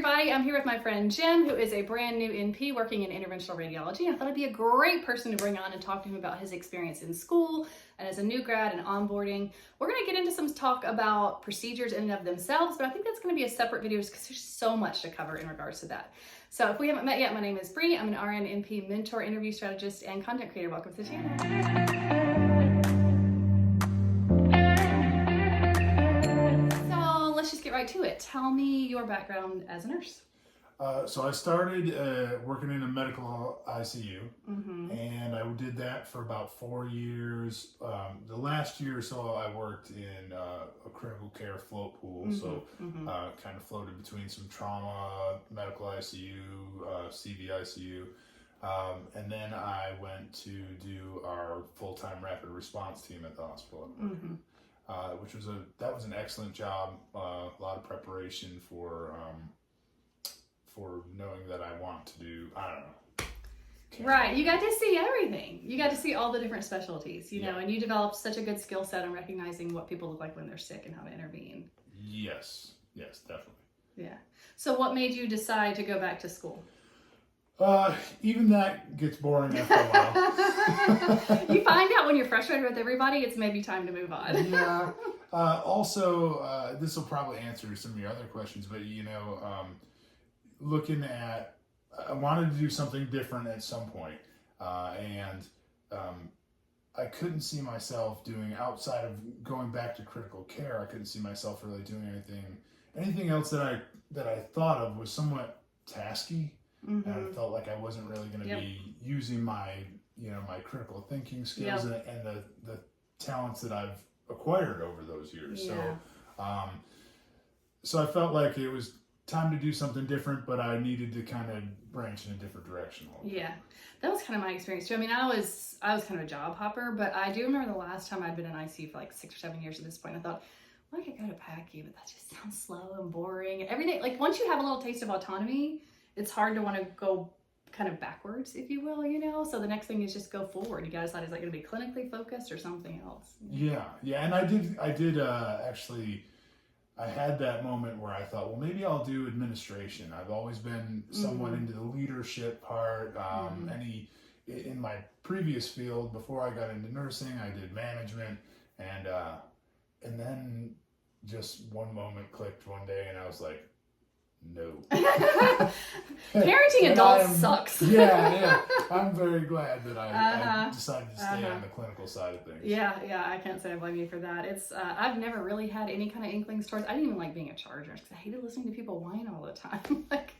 everybody. I'm here with my friend Jim, who is a brand new NP working in interventional radiology. I thought it'd be a great person to bring on and talk to him about his experience in school and as a new grad and onboarding. We're going to get into some talk about procedures in and of themselves, but I think that's going to be a separate video because there's so much to cover in regards to that. So if we haven't met yet, my name is Bree. I'm an RN, NP, mentor, interview strategist, and content creator. Welcome to the channel. Let's just get right to it. Tell me your background as a nurse. So I started working in a medical ICU, and I did that for about 4 years. The last year or so, I worked in a critical care float pool, kind of floated between some trauma, medical ICU, CV ICU, and then I went to do our full-time rapid response team at the hospital. Which was an excellent job. A lot of preparation for knowing that I want to do. I don't know. Right, you got to see everything. You got to see all the different specialties, you know, and you developed such a good skill set in recognizing what people look like when they're sick and how to intervene. Yes, definitely. Yeah. So what made you decide to go back to school? Even that gets boring after a while. You find out when you're frustrated with everybody, it's maybe time to move on. Yeah. Also, this will probably answer some of your other questions, but looking at, I wanted to do something different at some point, and I couldn't see myself doing, outside of going back to critical care, I couldn't see myself really doing anything else that I thought of was somewhat tasky. And I felt like I wasn't really going to be using my critical thinking skills and the talents that I've acquired over those years. Yeah. So I felt like it was time to do something different, but I needed to kind of branch in a different direction. Yeah, that was kind of my experience too. I mean, I was kind of a job hopper, but I do remember the last time I'd been in ICU for like 6 or 7 years at this point. I thought, well, I could go to PACU, but that just sounds slow and boring. And every day, like once you have a little taste of autonomy, it's hard to want to go kind of backwards, if you will, So the next thing is just go forward. You guys decide, is that going to be clinically focused or something else? Yeah. And I did actually, I had that moment where I thought, well, maybe I'll do administration. I've always been somewhat into the leadership part. In my previous field, before I got into nursing, I did management, and then just one moment clicked one day, and I was like, no. Parenting adults sucks. Yeah. I'm very glad that I decided to stay on the clinical side of things. Yeah. I can't say I blame you for that. It's I've never really had any kind of inklings towards. I didn't even like being a charge nurse because I hated listening to people whine all the time. Like,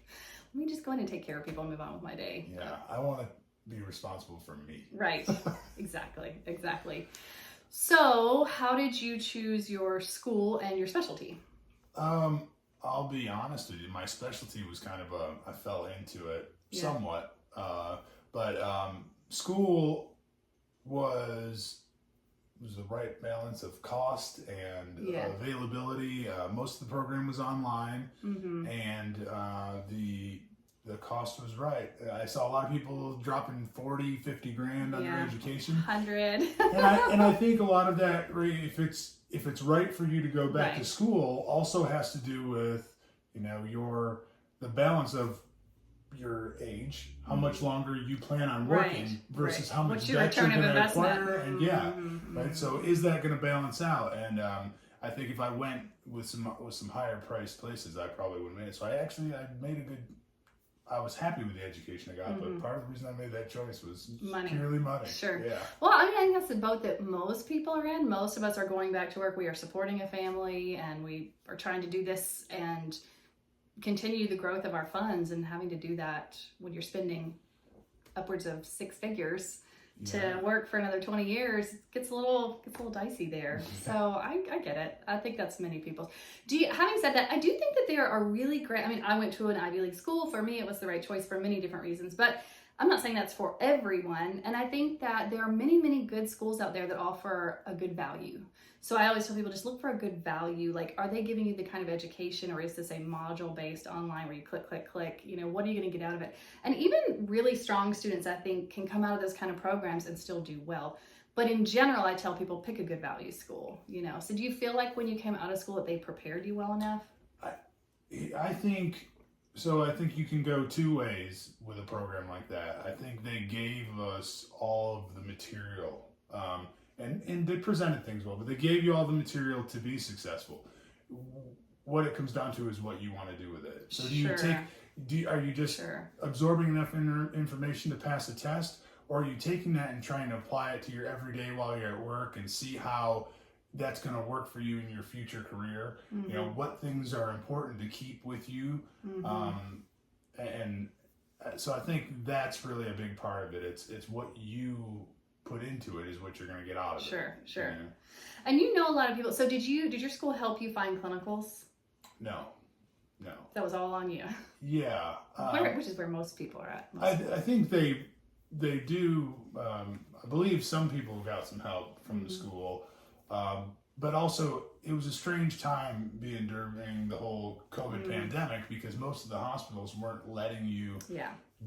let me just go in and take care of people and move on with my day. Yeah, I want to be responsible for me. Right. Exactly. So, how did you choose your school and your specialty? I'll be honest with you, my specialty was kind of I fell into it somewhat, but school was the right balance of cost and availability. Most of the program was online, and the cost was right. I saw a lot of people dropping 40, 50 grand on their education. 100. and I think a lot of that, if it's right for you to go back to school, also has to do with, the balance of your age, how much longer you plan on working versus how much debt you're going to acquire, and right. So is that going to balance out? And I think if I went with some higher priced places, I probably would have made it. So I was happy with the education I got, but part of the reason I made that choice was purely money. Sure. Yeah. Well, I think that's the boat that most people are in. Most of us are going back to work. We are supporting a family, and we are trying to do this and continue the growth of our funds. And having to do that when you're spending upwards of 6 figures to work for another 20 years, it gets a little dicey there. So I get it. I think that's many people's. Having said that, I do think that there are really great, I went to an Ivy League school. For me, it was the right choice for many different reasons, but I'm not saying that's for everyone. And I think that there are many, many good schools out there that offer a good value. So I always tell people, just look for a good value. Like, are they giving you the kind of education, or is this a module-based online where you click, what are you going to get out of it? And even really strong students, I think, can come out of those kind of programs and still do well. But in general, I tell people, pick a good value school, So do you feel like when you came out of school that they prepared you well enough? I think So I think you can go two ways with a program like that. I think they gave us all of the material, and they presented things well, but they gave you all the material to be successful. What it comes down to is what you want to do with it. So are you just absorbing enough information to pass a test, or are you taking that and trying to apply it to your everyday while you're at work and see how that's going to work for you in your future career? You know, what things are important to keep with you. And so I think that's really a big part of it. It's what you put into it is what you're going to get out of it. Sure. You know? And you know a lot of people. So did your school help you find clinicals? No. That was all on you. Yeah. Which is where most people are at. I think they do. I believe some people got some help from the school. But also, it was a strange time being during the whole COVID pandemic, because most of the hospitals weren't letting you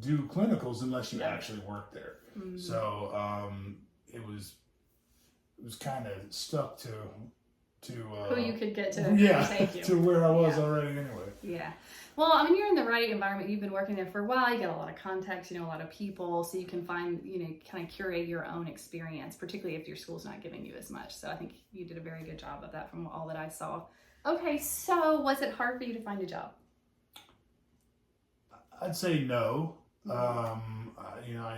do clinicals unless you actually worked there. So it was kind of stuck to who you could get to take you to where I was already anyway. Yeah. Well, I mean, you're in the right environment. You've been working there for a while. You got a lot of contacts, you know, a lot of people, so you can find, you know, kind of curate your own experience, particularly if your school's not giving you as much. So I think you did a very good job of that from all that I saw. Okay, so was it hard for you to find a job? I'd say no. You know,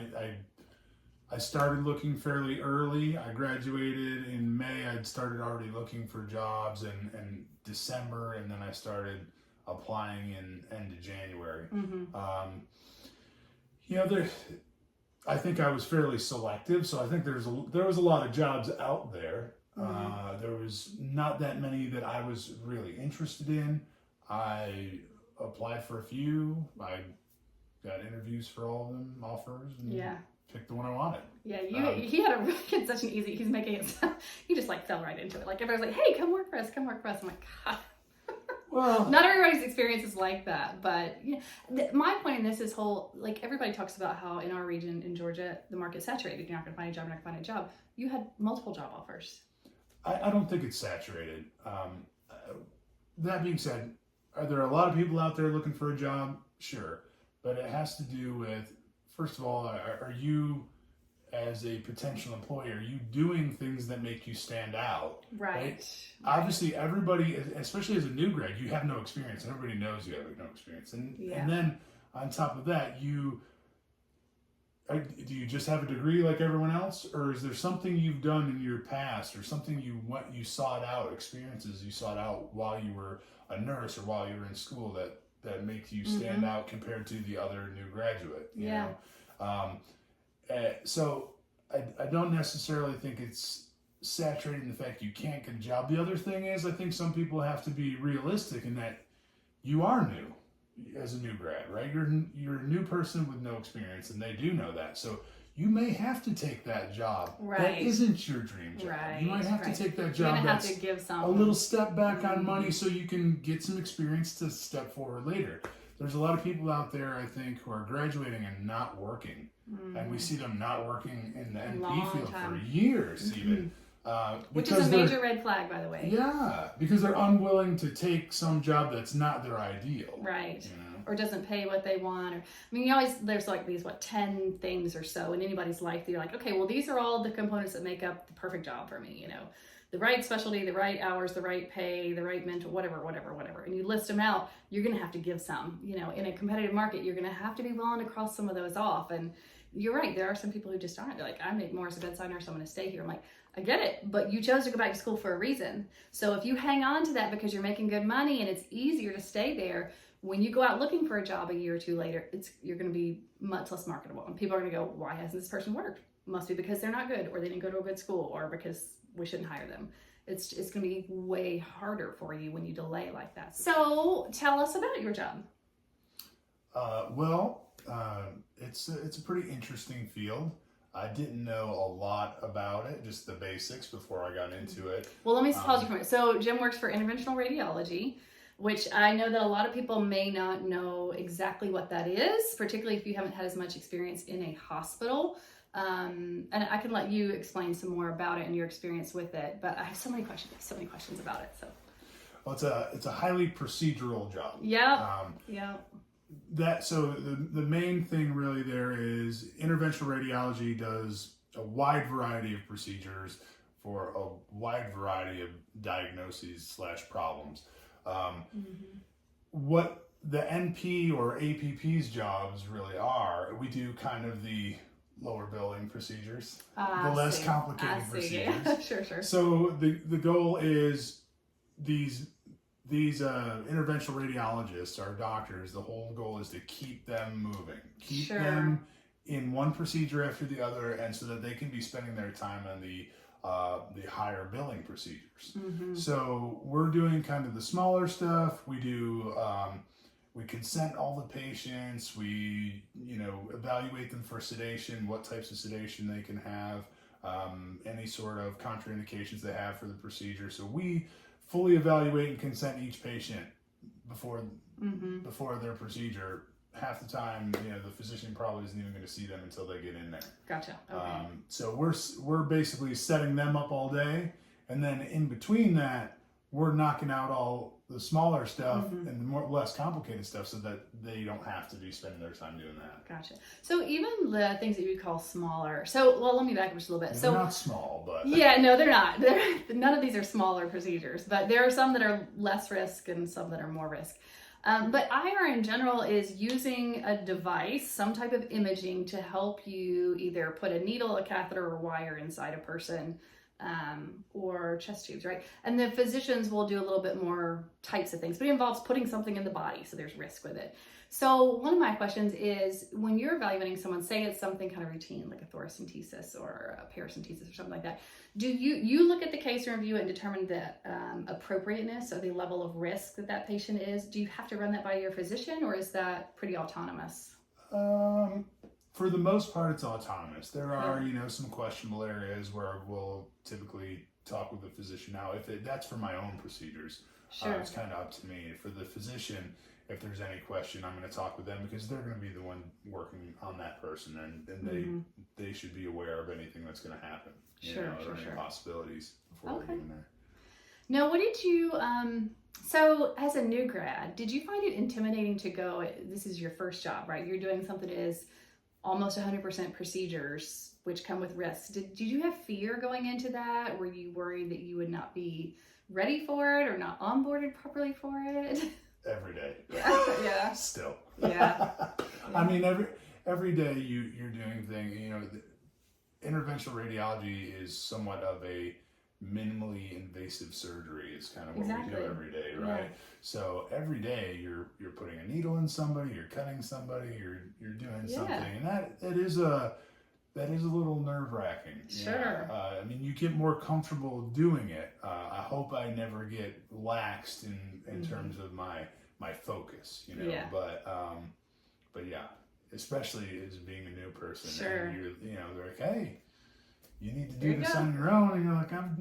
I started looking fairly early. I graduated in May. I'd started already looking for jobs in December, and then I started applying in end of January. You know, I think I was fairly selective, so I think there was a lot of jobs out there. There was not that many that I was really interested in. I applied for a few. I got interviews for all of them, offers, and picked the one I wanted. Yeah, he had such an easy. He's making it sound. He just like fell right into it. Like everybody's like, "Hey, come work for us. Come work for us." I'm like, God. Well, not everybody's experience is like that, but my point in this is like everybody talks about how in our region in Georgia the market's saturated. You're not going to find a job. You're not going to find a job. You had multiple job offers. I don't think it's saturated. That being said, are there a lot of people out there looking for a job? Sure, but it has to do with, first of all, are you, as a potential employer, are you doing things that make you stand out? Right. Obviously, everybody, especially as a new grad, you have no experience, and everybody knows you have no experience. And then on top of that, do you just have a degree like everyone else, or is there something you've done in your past, or something you sought out, experiences you sought out while you were a nurse or while you were in school that makes you stand out compared to the other new graduate? You know? So I don't necessarily think it's saturating the fact you can't get a job. The other thing is, I think some people have to be realistic in that you are new as a new grad, right? You're a new person with no experience, and they do know that. So you may have to take that job that isn't your dream job. You might have to take that job that's have to give a little step back on money so you can get some experience to step forward later. There's a lot of people out there, I think, who are graduating and not working. And we see them not working in the NP field for years even. Which is a major red flag, by the way. Yeah, because they're unwilling to take some job that's not their ideal. Right. You know? Or doesn't pay what they want. Or, I mean, there's like these, 10 things or so in anybody's life that you're like, okay, well, these are all the components that make up the perfect job for me, you know. The right specialty, the right hours, the right pay, the right mentor, whatever. And you list them out, you're going to have to give some. You know, in a competitive market, you're going to have to be willing to cross some of those off. And you're right, there are some people who just aren't. They're like, I make more as a bedside nurse, I'm going to stay here. I'm like, I get it, but you chose to go back to school for a reason. So if you hang on to that because you're making good money and it's easier to stay there, when you go out looking for a job a year or two later, you're going to be much less marketable. And people are going to go, why hasn't this person worked? Must be because they're not good, or they didn't go to a good school, or because we shouldn't hire them. It's going to be way harder for you when you delay like that. So tell us about your job. It's a pretty interesting field. I didn't know a lot about it, just the basics before I got into it. Well, let me pause you for a minute. So Jim works for interventional radiology, which I know that a lot of people may not know exactly what that is, particularly if you haven't had as much experience in a hospital. And I can let you explain some more about it and your experience with it, but I have so many questions about it. So, well, it's a highly procedural job. Yeah. Yeah. So the main thing really there is interventional radiology does a wide variety of procedures for a wide variety of diagnoses / problems. What the NP or APP's jobs really are, we do kind of the lower billing procedures, the less complicated procedures. Yeah. Sure. So the goal is these interventional radiologists, our doctors, the whole goal is to keep them moving, keep them in one procedure after the other, and so that they can be spending their time on the higher billing procedures. So we're doing kind of the smaller stuff. We do we consent all the patients. We evaluate them for sedation, what types of sedation they can have, any sort of contraindications they have for the procedure. So we fully evaluate and consent each patient before their procedure. Half the time, the physician probably isn't even going to see them until they get in there. Gotcha. Okay. So we're basically setting them up all day, and then in between that, we're knocking out all the smaller stuff and the less complicated stuff, so that they don't have to be spending their time doing that. Gotcha. So even the things that you would call smaller. So, well, let me back up just a little bit. They're not small, but yeah, no, they're not. None of these are smaller procedures, but there are some that are less risk and some that are more risk. But IR in general is using a device, some type of imaging to help you either put a needle, a catheter, or wire inside a person, or chest tubes, right? And the physicians will do a little bit more types of things, but it involves putting something in the body, so there's risk with it. So one of my questions is, when you're evaluating someone, say it's something kind of routine, like a thoracentesis or a paracentesis or something like that, do you look at the case and review it and determine the appropriateness or the level of risk that patient is? Do you have to run that by your physician, or is that pretty autonomous? For the most part, it's autonomous. There are, some questionable areas where we'll typically talk with the physician. Now, that's for my own procedures, it's kind of up to me. For the physician, if there's any question, I'm going to talk with them, because they're going to be the one working on that person, and they should be aware of anything that's going to happen. Or any possibilities before they get in there. Now, what did you, so as a new grad, did you find it intimidating to go, this is your first job, right? You're doing something that is almost 100% procedures, which come with risks. Did you have fear going into that? Were you worried that you would not be ready for it or not onboarded properly for it? Every day. Yeah. Still. Yeah. I mean, every day you're doing things, interventional radiology is somewhat of a minimally invasive surgery. It's kind of what we do every day, right? Yeah. So every day you're putting a needle in somebody, you're cutting somebody, you're doing something, and that is a little nerve-wracking. Sure. I mean, you get more comfortable doing it. I hope I never get laxed in terms of my focus, Yeah. But yeah, especially as being a new person. Sure. And they're like, hey, you need to do this on your own, and you're like, I've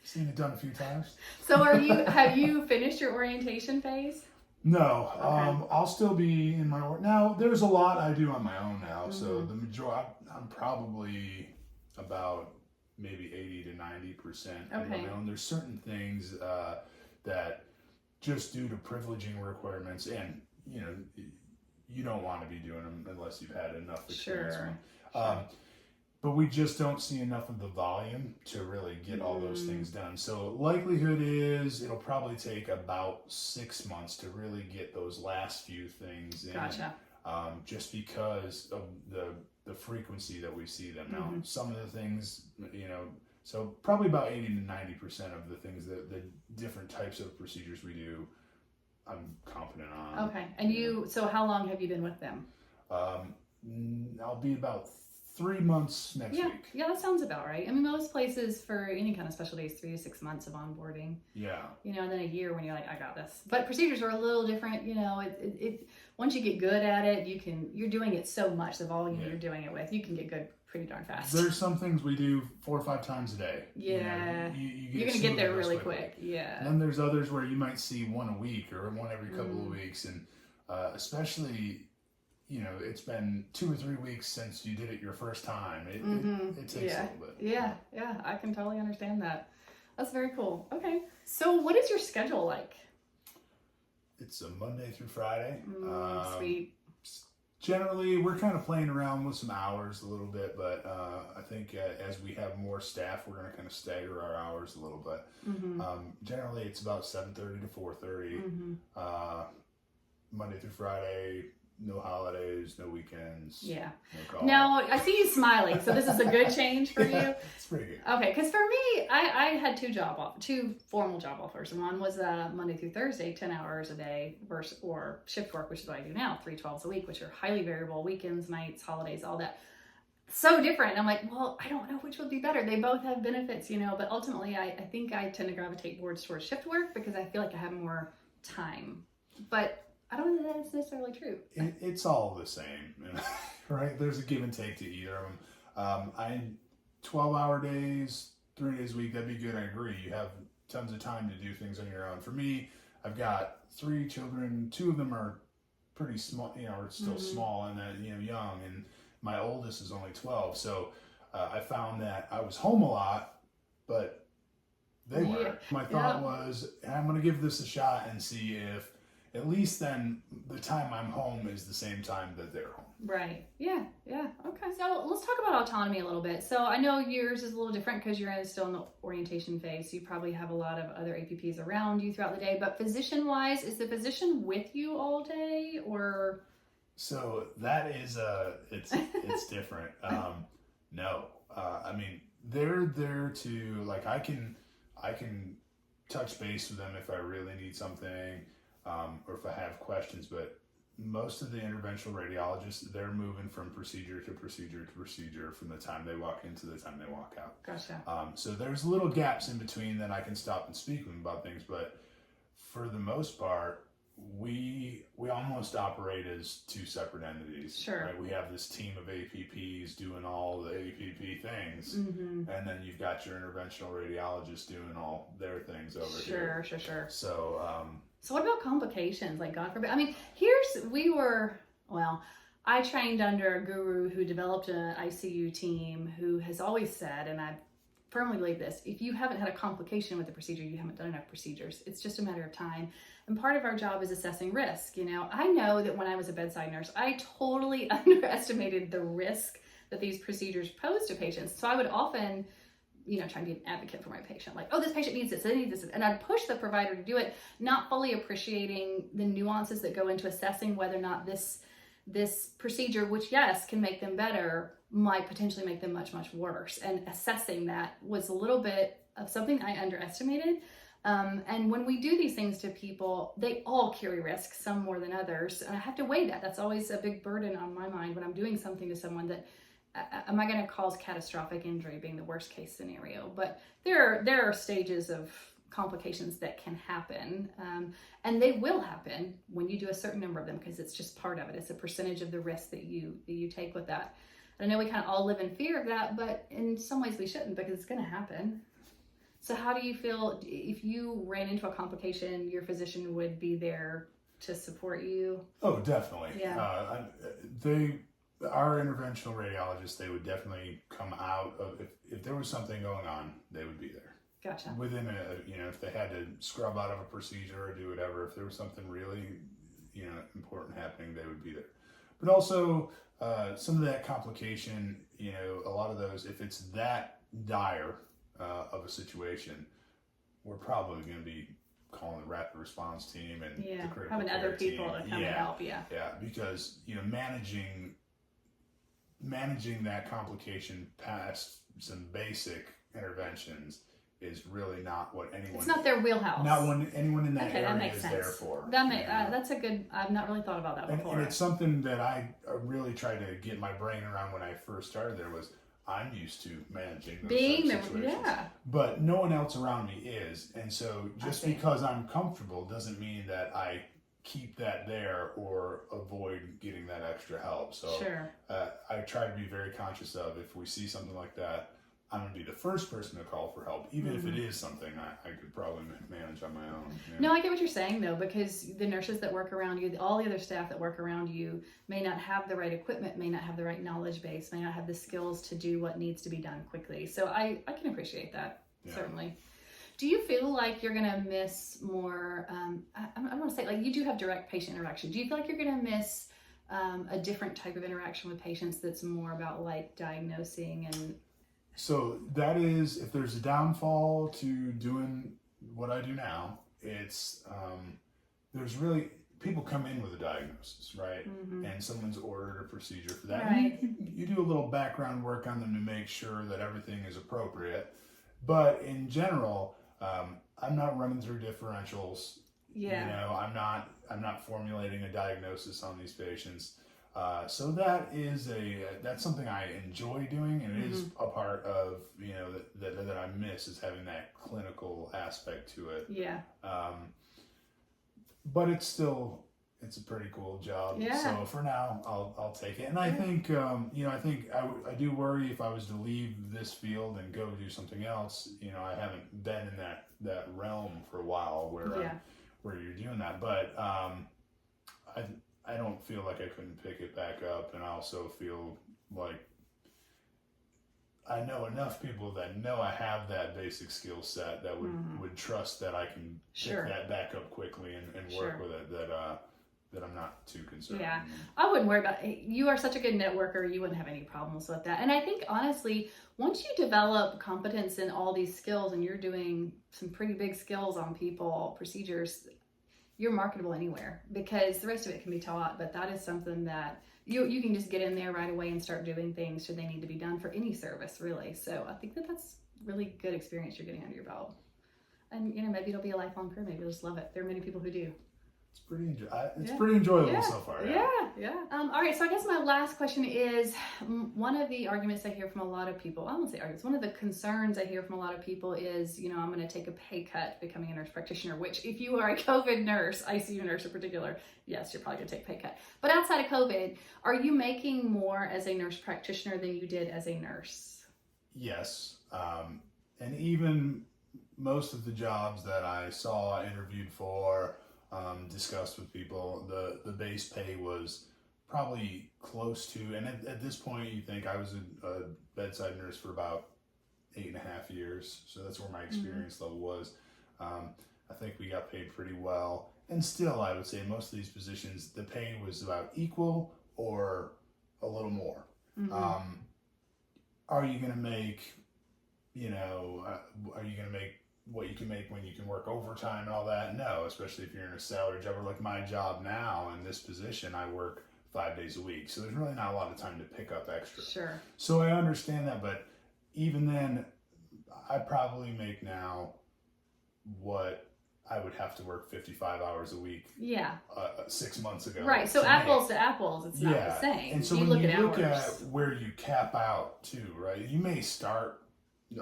seen it done a few times. So have you finished your orientation phase? No, I'll still be in my now. There's a lot I do on my own now, so the majority, I'm probably about maybe 80 to 90% on my own. There's certain things that just due to privileging requirements, and you don't want to be doing them unless you've had enough experience. Sure. But we just don't see enough of the volume to really get all those things done. So likelihood is it'll probably take about 6 months to really get those last few things in. Gotcha. Just because of the frequency that we see them. Now, some of the things, so probably about 80 to 90% of the things the different types of procedures we do, I'm confident on. Okay. And so how long have you been with them? I'll be about 3 months next week. Yeah, that sounds about right. I mean, most places for any kind of specialty is 3 to 6 months of onboarding. Yeah. And then a year when you're like, I got this. But procedures are a little different. It once you get good at it, you're doing it so much, the volume you're doing it with, you can get good pretty darn fast. There's some things we do 4 or 5 times a day. Yeah. You're going to get there really quick. Yeah. And then there's others where you might see one a week or one every couple of weeks. And especially, it's been 2 or 3 weeks since you did it your first time. It takes a little bit. Yeah. I can totally understand that. That's very cool. Okay. So what is your schedule like? It's a Monday through Friday. Sweet. Generally, we're kind of playing around with some hours a little bit, but I think as we have more staff, we're going to kind of stagger our hours a little bit. Generally, it's about 7:30 to 4:30, Monday through Friday. No holidays, no weekends. Yeah. No call. Now, I see you smiling, so this is a good change for you. It's pretty good. Okay, because for me, I had two formal job offers. One was Monday through Thursday, 10 hours a day, or shift work, which is what I do now, 3 12s a week, which are highly variable, weekends, nights, holidays, all that. So different. I'm like, well, I don't know which would be better. They both have benefits, but ultimately, I think I tend to gravitate towards shift work because I feel like I have more time. But I don't know that that's necessarily true. It's all the same, right? There's a give and take to either of them. 12-hour days, 3 days a week, that'd be good. I agree. You have tons of time to do things on your own. For me, I've got 3 children. 2 of them are pretty small, are still small and then, young. And my oldest is only 12. So I found that I was home a lot, but they weren't. My thought was, I'm going to give this a shot and see if at least then the time I'm home is the same time that they're home. Right. Yeah. Okay. So let's talk about autonomy a little bit. So I know yours is a little different because you're still in the orientation phase. So you probably have a lot of other APPs around you throughout the day. But physician-wise, is the physician with you all day or? So that is it's different. No. I mean, they're there to, like, I can touch base with them if I really need something. Or if I have questions, but most of the interventional radiologists, they're moving from procedure to procedure to procedure from the time they walk in to the time they walk out. Gotcha. So there's little gaps in between that I can stop and speak with them about things, but for the most part, we almost operate as 2 separate entities. Sure. Right? We have this team of APPs doing all the APP things, and then you've got your interventional radiologists doing all their things over here. Sure. So what about complications? Like, God forbid. I mean, I trained under a guru who developed an ICU team who has always said, and I firmly believe this, if you haven't had a complication with the procedure, you haven't done enough procedures. It's just a matter of time. And part of our job is assessing risk. I know that when I was a bedside nurse, I totally underestimated the risk that these procedures pose to patients. So I would often try and be an advocate for my patient. Like, oh, this patient needs this, they need this. And I'd push the provider to do it, not fully appreciating the nuances that go into assessing whether or not this procedure, which, yes, can make them better, might potentially make them much, much worse. And assessing that was a little bit of something I underestimated. And when we do these things to people, they all carry risk, some more than others. And I have to weigh that. That's always a big burden on my mind when I'm doing something to someone that am I going to cause catastrophic injury being the worst case scenario? But there are stages of complications that can happen, and they will happen when you do a certain number of them because it's just part of it. It's a percentage of the risk that you take with that. And I know we kind of all live in fear of that, but in some ways we shouldn't because it's going to happen. So how do you feel if you ran into a complication, your physician would be there to support you? Oh, definitely. Yeah. Our interventional radiologists, they would definitely come out of, if there was something going on, they would be there. Gotcha. Within if they had to scrub out of a procedure or do whatever, if there was something really, important happening, they would be there. But also, some of that complication, a lot of those, if it's that dire of a situation, we're probably going to be calling the rapid response team and the critical having care other people team. to come and help. Yeah, because managing that complication past some basic interventions is really not what anyone. It's not their wheelhouse. Not when anyone in that area that makes is sense. there for. That's a good. I've not really thought about that before. And it's something that I really tried to get my brain around when I first started there was I'm used to managing those situations. Yeah. But no one else around me is, and so just because I'm comfortable doesn't mean that I keep that there or avoid getting that extra help. So sure. I try to be very conscious of if we see something like that, I'm going to be the first person to call for help, even if it is something I could probably manage on my own. No, I get what you're saying, though, because the nurses that work around you, all the other staff that work around you may not have the right equipment, may not have the right knowledge base, may not have the skills to do what needs to be done quickly. So I can appreciate that, certainly. Do you feel like you're going to miss more, I want to say, like, you do have direct patient interaction. Do you feel like you're going to miss a different type of interaction with patients that's more about like diagnosing and... So that is, if there's a downfall to doing what I do now, it's, there's really, people come in with a diagnosis, right? Mm-hmm. And someone's ordered a procedure for that. Right. You do a little background work on them to make sure that everything is appropriate. But in general, I'm not running through differentials. Yeah. You know, I'm not formulating a diagnosis on these patients. So that's something I enjoy doing, and it is a part of, you know, that I miss, is having that clinical aspect to it. Yeah. But it's a pretty cool job. Yeah. So for now, I'll take it. And I think, you know, I do worry if I was to leave this field and go do something else. You know, I haven't been in that realm for a while where you're doing that. But I don't feel like I couldn't pick it back up, and I also feel like I know enough people that know I have that basic skill set that would trust that I can pick that back up quickly and work with it, that I'm not too concerned. Yeah, I wouldn't worry about it. You are such a good networker, you wouldn't have any problems with that. And I think, honestly, once you develop competence in all these skills, and you're doing some pretty big skills on people, procedures, you're marketable anywhere, because the rest of it can be taught. But that is something that you can just get in there right away and start doing things should they need to be done for any service, really. So I think that's really good experience you're getting under your belt. And, you know, maybe it'll be a lifelong career. Maybe you'll just love it. There are many people who do. It's pretty enjoyable so far. Yeah. All right, so I guess my last question is, one of the arguments I hear from a lot of people, I won't say arguments, one of the concerns I hear from a lot of people is, you know, I'm going to take a pay cut becoming a nurse practitioner, which, if you are a COVID nurse, ICU nurse in particular, yes, you're probably going to take a pay cut. But outside of COVID, are you making more as a nurse practitioner than you did as a nurse? Yes. And even most of the jobs that I saw, interviewed for, discussed with people, the base pay was probably close to, and at this point you think, I was a bedside nurse for about 8.5 years, so that's where my experience level was. I think we got paid pretty well, and still I would say most of these positions, the pay was about equal or a little more. Are you going to make, you know, are you going to make what you can make when you can work overtime and all that? No, especially if you're in a salary job, or like my job now in this position, I work 5 days a week. So there's really not a lot of time to pick up extra. Sure. So I understand that, but even then, I probably make now what I would have to work 55 hours a week. Yeah. 6 months ago. Right. So apples to apples, it's not the same. And so when you look at where you cap out too, right? You may start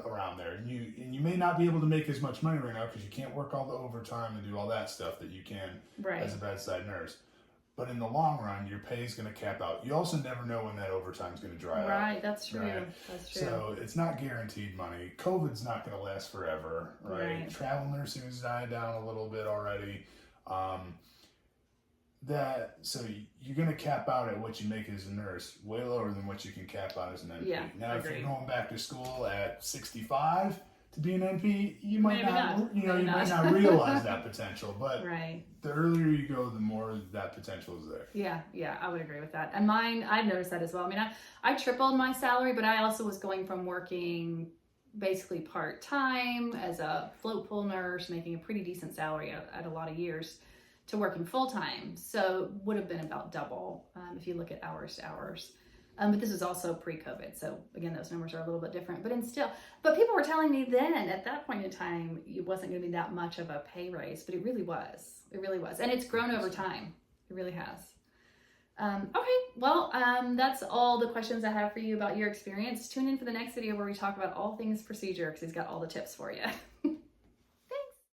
around there, and you may not be able to make as much money right now because you can't work all the overtime and do all that stuff that you can as a bedside nurse. But in the long run, your pay is going to cap out. You also never know when that overtime is going to dry out. Right, that's true. Right? That's true. So it's not guaranteed money. COVID's not going to last forever, right? Travel nursing has died down a little bit already. So you're going to cap out at what you make as a nurse, way lower than what you can cap out as an NP. Yeah, now, if you're going back to school at 65 to be an NP, you might not realize that potential. But the earlier you go, the more that potential is there. Yeah, I would agree with that. And mine, I've noticed that as well. I mean, I tripled my salary, but I also was going from working basically part-time as a float pool nurse, making a pretty decent salary at a lot of years, to working full-time. So would have been about double if you look at hours to hours. But this was also pre-COVID. So again, those numbers are a little bit different, but people were telling me then at that point in time, it wasn't going to be that much of a pay raise, but it really was. It really was. And it's grown over time. It really has. Okay, well, that's all the questions I have for you about your experience. Tune in for the next video where we talk about all things procedure, because he's got all the tips for you.